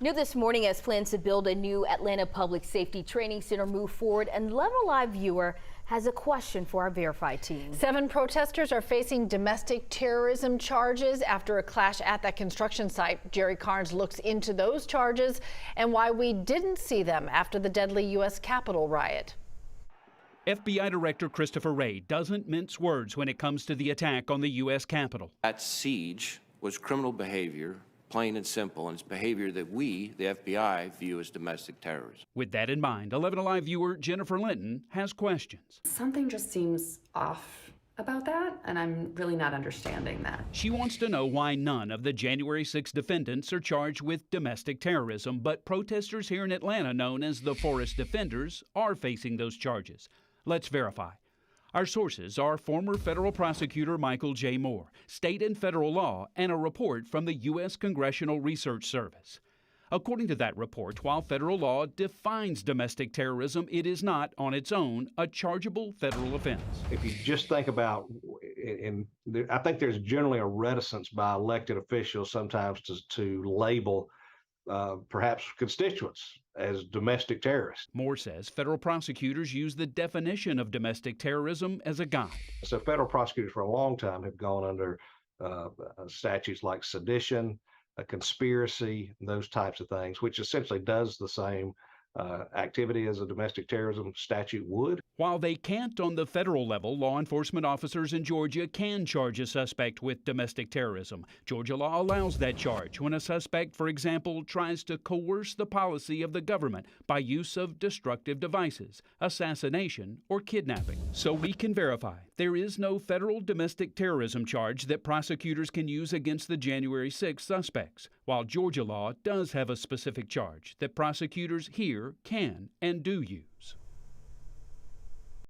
New this morning, as plans to build a new Atlanta Public Safety Training Center move forward, and 11 Live viewer has a question for our Verify team. 7 protesters are facing domestic terrorism charges after a clash at that construction site. Jerry Carnes looks into those charges and why we didn't see them after the deadly U.S. Capitol riot. FBI Director Christopher Wray doesn't mince words when it comes to the attack on the U.S. Capitol. That siege was criminal behavior, plain and simple, and it's behavior that we, the FBI, view as domestic terrorism. With that in mind, 11 Alive viewer Jennifer Linton has questions. Something just seems off about that, and I'm really not understanding that. She wants to know why none of the January 6 defendants are charged with domestic terrorism, but protesters here in Atlanta, known as the Forest Defenders, are facing those charges. Let's verify. Our sources are former federal prosecutor Michael J. Moore, state and federal law, and a report from the U.S. Congressional Research Service. According to that report, while federal law defines domestic terrorism, it is not, on its own, a chargeable federal offense. If you just think about, I think there's generally a reticence by elected officials sometimes to label perhaps constituents as domestic terrorists. Moore says federal prosecutors use the definition of domestic terrorism as a guide. So federal prosecutors for a long time have gone under statutes like sedition, conspiracy, those types of things, which essentially does the same activity as a domestic terrorism statute would. While they can't on the federal level, law enforcement officers in Georgia can charge a suspect with domestic terrorism. Georgia law allows that charge when a suspect, for example, tries to coerce the policy of the government by use of destructive devices, assassination, or kidnapping. So we can verify there is no federal domestic terrorism charge that prosecutors can use against the January 6 suspects, while Georgia law does have a specific charge that prosecutors here can and do use.